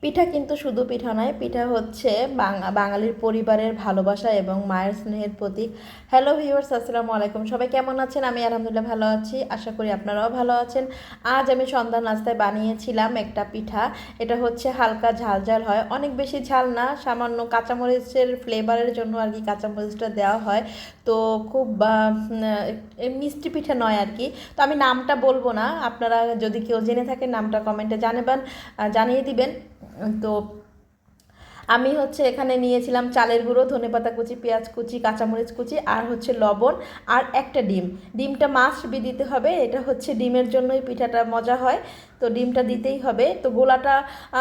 পিঠা কিন্তু শুধু পিঠা নয়, পিঠা হচ্ছে বাঙালির পরিবারের ভালোবাসা এবং মায়ের স্নেহের প্রতীক। হ্যালো ভিউয়ার্স, আসসালামু আলাইকুম। সবাই কেমন আছেন? আমি আলহামদুলিল্লাহ ভালো আছি, আশা করি আপনারাও ভালো আছেন। আজ আমি সন্ধ্যা নাস্তায় বানিয়েছিলাম একটা পিঠা। এটা হচ্ছে হালকা ঝাল ঝাল হয়, অনেক বেশি ঝাল না, সামান্য কাঁচামরিচের ফ্লেভারের জন্য আর কি কাঁচামরিচটা দেওয়া হয়। তো খুব মিষ্টি পিঠা নয় আর কি। তো আমি নামটা বলবো না, আপনারা যদি কেউ জেনে থাকেন নামটা কমেন্টে জানিয়ে দিবেন। তো আমি হচ্ছে এখানে নিয়েছিলাম চালের গুঁড়ো, ধনেপাতা কুচি, পেঁয়াজ কুচি, কাঁচামরিচ কুচি, আর হচ্ছে লবণ, আর একটা ডিম। ডিমটা মাস্ট বি দিতে হবে, এটা হচ্ছে ডিমের জন্যই পিঠাটা মজা হয়। তো ডিমটা দিতেই হবে। তো গোলাটা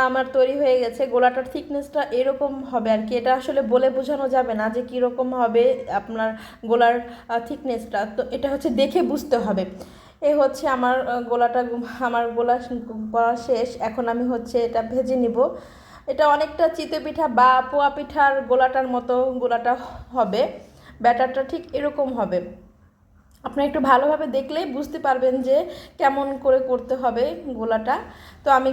আমার তৈরি হয়ে গেছে। গোলাটার থিকনেসটা এরকম হবে আর কি। এটা আসলে বলে বোঝানো যাবে না যে কীরকম হবে আপনার গোলার থিকনেসটা। তো এটা হচ্ছে দেখে বুঝতে হবে। এই হচ্ছে আমার গোলা করা শেষ। এখন আমি হচ্ছে এটা ভেজে নিব। এটা অনেকটা চিতই পিঠা বা পোয়া পিঠার গোলাটার মতো গোলাটা হবে। ব্যাটারটা ঠিক এরকম হবে। আপনি একটু ভালোভাবে দেখলেই বুঝতে পারবেন যে কেমন করে করতে হবে গোলাটা। তো আমি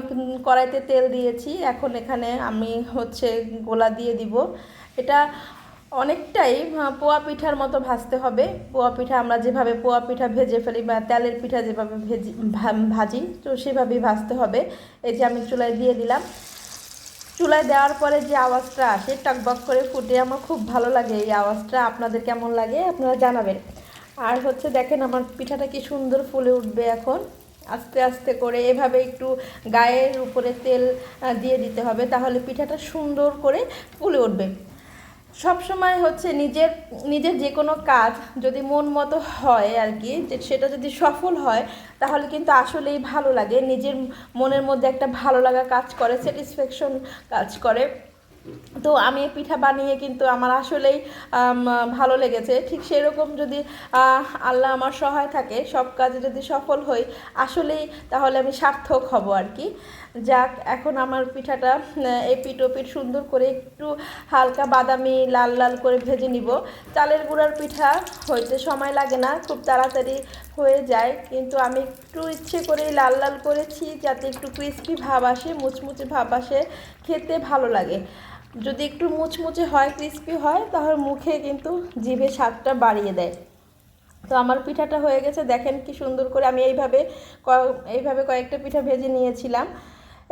কড়াইতে তেল দিয়েছি, এখন এখানে আমি হচ্ছে গোলা দিয়ে দিব। এটা অনেকটাই পোয়া পিঠার মতো ভাজতে হবে। পোয়া পিঠা আমরা যেভাবে পোয়া পিঠা ভেজে ফেলি বা তেলের পিঠা যেভাবে ভাজি, তো সেভাবেই ভাজতে হবে। এই যে আমি চুলায় দিয়ে দিলাম। চুলায় দেওয়ার পরে যে আওয়াজটা আসে টকবক করে ফুটে, আমার খুব ভালো লাগে এই আওয়াজটা। আপনাদের কেমন লাগে আপনারা জানাবেন। আর হচ্ছে দেখেন আমার পিঠাটা কি সুন্দর ফুলে উঠবে এখন। আস্তে আস্তে করে এভাবে একটু গায়ের উপরে তেল দিয়ে দিতে হবে, তাহলে পিঠাটা সুন্দর করে ফুলে উঠবে। সব সময় হচ্ছে নিজের নিজের যে কোনো কাজ যদি মন মতো হয় আর কি, যে সেটা যদি সফল হয় তাহলে কিন্তু আসলেই ভালো লাগে। নিজের মনের মধ্যে একটা ভালো লাগা কাজ করে, স্যাটিসফ্যাকশন কাজ করে। তো আমি পিঠা বানিয়ে কিন্তু আমার আসলেই ভালো লেগেছে। ঠিক সেরকম যদি আল্লাহ আমার সহায় থাকে, সব কাজে যদি সফল হই আসলেই, তাহলে আমি সার্থক হব আর কি। যাক, এখন আমার পিঠাটা এপিট ওপিট সুন্দর করে একটু হালকা বাদামি লাল লাল করে ভেজে নিব। চালের গুঁড়ার পিঠা হইতে সময় লাগে না, খুব তাড়াতাড়ি হয়ে যায়, কিন্তু আমি একটু ইচ্ছে করেই লাল লাল করেছি যাতে একটু ক্রিস্পি ভাব আসে, মুচমুচে ভাব আসে, খেতে ভালো লাগে। যদি একটু মুচমুচে হয়, ক্রিস্পি হয়, তাহলে মুখে কিন্তু জিভে স্বাদটা বাড়িয়ে দেয়। তো আমার পিঠাটা হয়ে গেছে, দেখেন কি সুন্দর করে আমি এইভাবে কয়েকটা পিঠা ভেজে নিয়েছিলাম।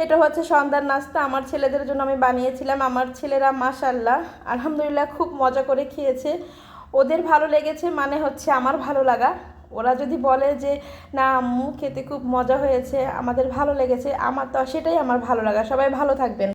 এটা হচ্ছে সন্ধ্যার নাস্তা, আমার ছেলেদের জন্য আমি বানিয়েছিলাম। আমার ছেলেরা মাশাআল্লাহ আলহামদুলিল্লাহ খুব মজা করে খেয়েছে। ওদের ভালো লেগেছে মানে হচ্ছে আমার ভালো লাগা। ওরা যদি বলে যে না আম্মু খেতে খুব মজা হয়েছে, আমাদের ভালো লেগেছে, আমার তো সেটাই আমার ভালো লাগা। সবাই ভালো থাকবেন।